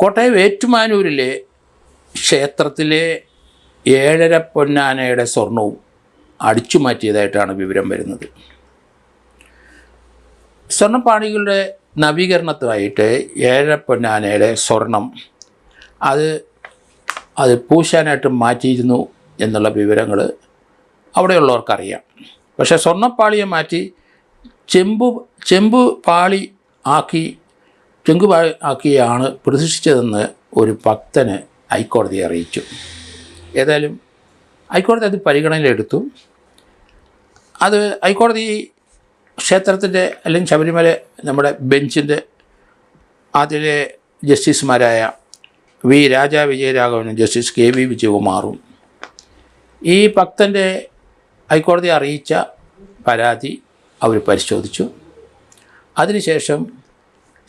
കോട്ടയം ഏറ്റുമാനൂരിലെ ക്ഷേത്രത്തിലെ 7.5 പൊന്നാനയുടെ സ്വർണവും അടിച്ചു മാറ്റിയതായിട്ടാണ് വിവരം വരുന്നത്. സ്വർണ്ണപ്പാണികളുടെ നവീകരണത്തിനായിട്ട് 7.5 പൊന്നാനയുടെ സ്വർണം അത് പൂശാനായിട്ട് മാറ്റിയിരുന്നു എന്നുള്ള വിവരങ്ങൾ അവിടെയുള്ളവർക്കറിയാം. പക്ഷേ സ്വർണ്ണപ്പാളിയെ മാറ്റി ചെമ്പ് പാളി ആക്കിയാണ് പ്രതിഷ്ഠിച്ചതെന്ന് ഒരു ഭക്തന് ഹൈക്കോടതിയെ അറിയിച്ചു. ഏതായാലും ഹൈക്കോടതി അത് പരിഗണനയിലെടുത്തു. അത് ഹൈക്കോടതി ക്ഷേത്രത്തിൻ്റെ അല്ലെങ്കിൽ ശബരിമല നമ്മുടെ ബെഞ്ചിൻ്റെ അതിലെ ജസ്റ്റിസുമാരായ വി രാജാ വിജയരാഘവനും ജസ്റ്റിസ് കെ വി വിജയകുമാറും ഈ ഭക്തൻ്റെ ഹൈക്കോടതി അറിയിച്ച പരാതി അവർ പരിശോധിച്ചു. അതിനുശേഷം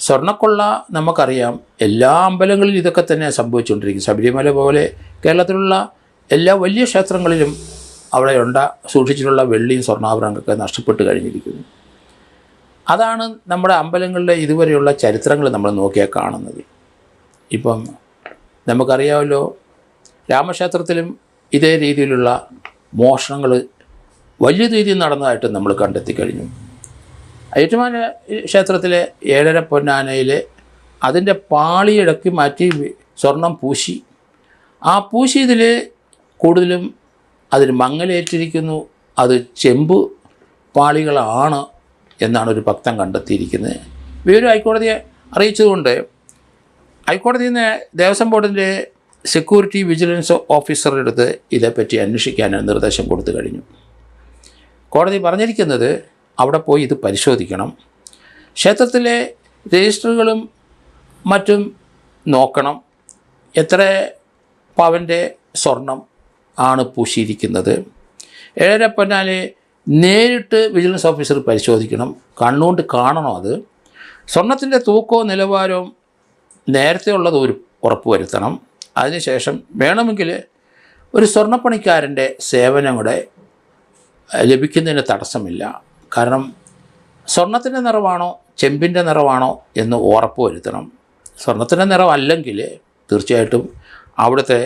സ്വർണ്ണക്കൊള്ള നമുക്കറിയാം, എല്ലാ അമ്പലങ്ങളിലും ഇതൊക്കെ തന്നെ സംഭവിച്ചുകൊണ്ടിരിക്കും. ശബരിമല പോലെ കേരളത്തിലുള്ള എല്ലാ വലിയ ക്ഷേത്രങ്ങളിലും അവിടെ സൂക്ഷിച്ചിട്ടുള്ള വെള്ളിയും സ്വർണ്ണാഭരണങ്ങളൊക്കെ നഷ്ടപ്പെട്ട് കഴിഞ്ഞിരിക്കുന്നു. അതാണ് നമ്മുടെ അമ്പലങ്ങളിലെ ഇതുവരെയുള്ള ചരിത്രങ്ങൾ നമ്മൾ നോക്കിയാൽ കാണുന്നത്. ഇപ്പം നമുക്കറിയാമല്ലോ, രാമക്ഷേത്രത്തിലും ഇതേ രീതിയിലുള്ള മോഷണങ്ങൾ വലിയ രീതിയിൽ നടന്നതായിട്ട് നമ്മൾ കണ്ടെത്തി കഴിഞ്ഞു. ഏറ്റുമാന ക്ഷേത്രത്തിലെ 7.5 പൊന്നാനയിൽ അതിൻ്റെ പാളിയിടക്കി മാറ്റി സ്വർണം പൂശി. ആ പൂശിയതിൽ കൂടുതലും അതിന് മങ്ങലേറ്റിരിക്കുന്നു, അത് ചെമ്പ് പാളികളാണ് എന്നാണ് ഒരു ഭക്തൻ കണ്ടെത്തിയിരിക്കുന്നത്. വിവരം ഹൈക്കോടതിയെ അറിയിച്ചതുകൊണ്ട് ഹൈക്കോടതിയിൽ നിന്ന് ദേവസ്വം ബോർഡിൻ്റെ സെക്യൂരിറ്റി വിജിലൻസ് ഓഫീസറുടെ അടുത്ത് ഇതേപ്പറ്റി അന്വേഷിക്കാൻ നിർദ്ദേശം കൊടുത്തു കഴിഞ്ഞു. കോടതി പറഞ്ഞിരിക്കുന്നത് അവിടെ പോയി ഇത് പരിശോധിക്കണം, ക്ഷേത്രത്തിലെ രജിസ്റ്ററുകളും മറ്റും നോക്കണം, എത്ര പവൻ്റെ സ്വർണം ആണ് പൂശിയിരിക്കുന്നത്. 7.5 പൊന്നാനെ നേരിട്ട് വിജിലൻസ് ഓഫീസർ പരിശോധിക്കണം, കണ്ണുകൊണ്ട് കാണണം. അത് സ്വർണത്തിൻ്റെ തൂക്കവും നിലവാരവും നേരത്തെ ഉള്ളത് ഒരു ഉറപ്പ് വരുത്തണം. അതിനുശേഷം വേണമെങ്കിൽ ഒരു സ്വർണ്ണപ്പണിക്കാരൻ്റെ സേവനം കൂടെ ലഭിക്കുന്നതിന് തടസ്സമില്ല. കാരണം സ്വർണത്തിൻ്റെ നിറമാണോ ചെമ്പിൻ്റെ നിറമാണോ എന്ന് ഉറപ്പ് വരുത്തണം. സ്വർണത്തിൻ്റെ നിറം അല്ലെങ്കിൽ തീർച്ചയായിട്ടും അവിടുത്തെ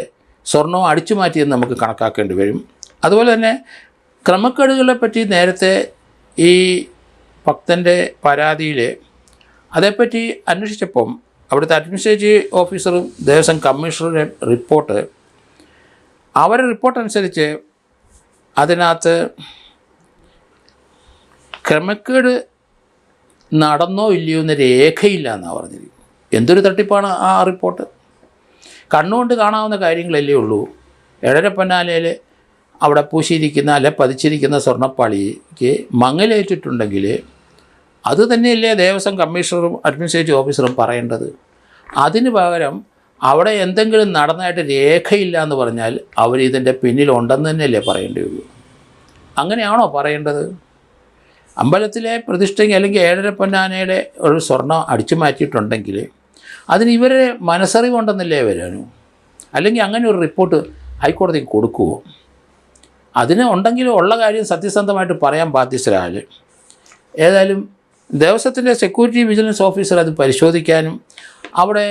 സ്വർണം അടിച്ചു മാറ്റിയെന്ന് നമുക്ക് കണക്കാക്കേണ്ടി വരും. അതുപോലെ തന്നെ ക്രമക്കേടുകളെപ്പറ്റി നേരത്തെ ഈ ഭക്തൻ്റെ പരാതിയിൽ അതേപ്പറ്റി അന്വേഷിച്ചപ്പം അവിടുത്തെ അഡ്മിനിസ്ട്രേറ്റീവ് ഓഫീസറും ദേവസ്വം കമ്മീഷണറുടെ അവരുടെ റിപ്പോർട്ട് അനുസരിച്ച് അതിനകത്ത് ക്രമക്കേട് നടന്നോ ഇല്ലയോ എന്ന് രേഖയില്ല എന്നാണ് പറഞ്ഞിരിക്കുന്നത്. എന്തൊരു തട്ടിപ്പാണ് ആ റിപ്പോർട്ട്! കണ്ണുകൊണ്ട് കാണാവുന്ന കാര്യങ്ങളല്ലേ ഉള്ളൂ. 7.5 പൊന്നാനയിൽ അവിടെ പൂശിയിരിക്കുന്ന അല്ലെ പതിച്ചിരിക്കുന്ന സ്വർണ്ണപ്പാളിക്ക് മങ്ങലേറ്റിട്ടുണ്ടെങ്കിൽ അത് തന്നെയല്ലേ ദേവസ്വം കമ്മീഷണറും അഡ്മിനിസ്ട്രേറ്റീവ് ഓഫീസറും പറയേണ്ടത്. അതിന് പകരം അവിടെ എന്തെങ്കിലും നടന്നതായിട്ട് രേഖയില്ല എന്ന് പറഞ്ഞാൽ അവരിതിൻ്റെ പിന്നിലുണ്ടെന്ന് തന്നെയല്ലേ പറയേണ്ടി വരൂ. അങ്ങനെയാണോ പറയേണ്ടത്? അമ്പലത്തിലെ പ്രതിഷ്ഠയ്ക്ക് അല്ലെങ്കിൽ 7.5 പൊന്നാനയുടെ ഒരു സ്വർണം അടിച്ചു മാറ്റിയിട്ടുണ്ടെങ്കിൽ അതിന് ഇവരെ മനസ്സറിവുണ്ടെന്നല്ലേ വരാനു. അല്ലെങ്കിൽ അങ്ങനെ ഒരു റിപ്പോർട്ട് ഹൈക്കോടതിക്ക് കൊടുക്കുമോ? അതിന് ഉണ്ടെങ്കിലും ഉള്ള കാര്യം സത്യസന്ധമായിട്ട് പറയാൻ ബാധ്യസ്ഥരാൽ. ഏതായാലും ദേവസ്വത്തിൻ്റെ സെക്യൂരിറ്റി വിജിലൻസ് ഓഫീസർ അത് പരിശോധിക്കാനും അവിടെ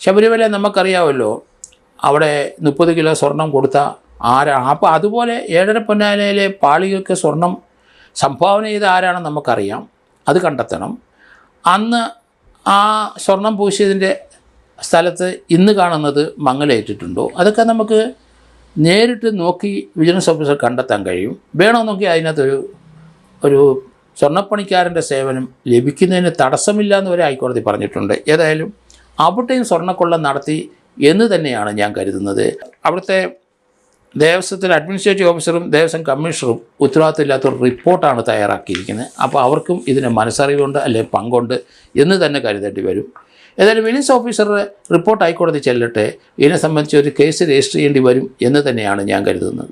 ശബരിമല നമുക്കറിയാമല്ലോ, അവിടെ 30 കിലോ സ്വർണം കൊടുത്ത ആരാണ്. അപ്പോൾ അതുപോലെ 7.5 പൊന്നാനയിലെ പാളികൾക്ക് സ്വർണം സംഭാവന ചെയ്ത ആരാണെന്ന് നമുക്കറിയാം, അത് കണ്ടെത്തണം. അന്ന് ആ സ്വർണം പൂശിയതിൻ്റെ സ്ഥലത്ത് ഇന്ന് കാണുന്നത് മങ്ങലേറ്റിട്ടുണ്ടോ, അതൊക്കെ നമുക്ക് നേരിട്ട് നോക്കി വിജിലൻസ് ഓഫീസർ കണ്ടെത്താൻ കഴിയും. വേണമെന്നൊക്കെ അതിനകത്തൊരു സ്വർണ്ണപ്പണിക്കാരൻ്റെ സേവനം ലഭിക്കുന്നതിന് തടസ്സമില്ല എന്ന് വരെ ഹൈക്കോടതി പറഞ്ഞിട്ടുണ്ട്. ഏതായാലും അവിടെയും സ്വർണ്ണക്കൊള്ള നടത്തി എന്ന് തന്നെയാണ് ഞാൻ കരുതുന്നത്. അവിടുത്തെ ദേവസ്വത്തിലെ അഡ്മിനിസ്ട്രേറ്റീവ് ഓഫീസറും ദേവസ്വം കമ്മീഷണറും ഉത്തരവാദിത്തമില്ലാത്തൊരു റിപ്പോർട്ടാണ് തയ്യാറാക്കിയിരിക്കുന്നത്. അപ്പോൾ അവർക്കും ഇതിന് മനസ്സറിവുണ്ട് അല്ലെങ്കിൽ പങ്കുണ്ട് എന്ന് തന്നെ കരുതേണ്ടി വരും. ഏതായാലും വിജിലൻസ് ഓഫീസറുടെ റിപ്പോർട്ട് ഹൈക്കോടതി ചെല്ലട്ടെ. ഇതിനെ സംബന്ധിച്ച് ഒരു കേസ് രജിസ്റ്റർ ചെയ്യേണ്ടി വരും എന്ന് തന്നെയാണ് ഞാൻ കരുതുന്നത്.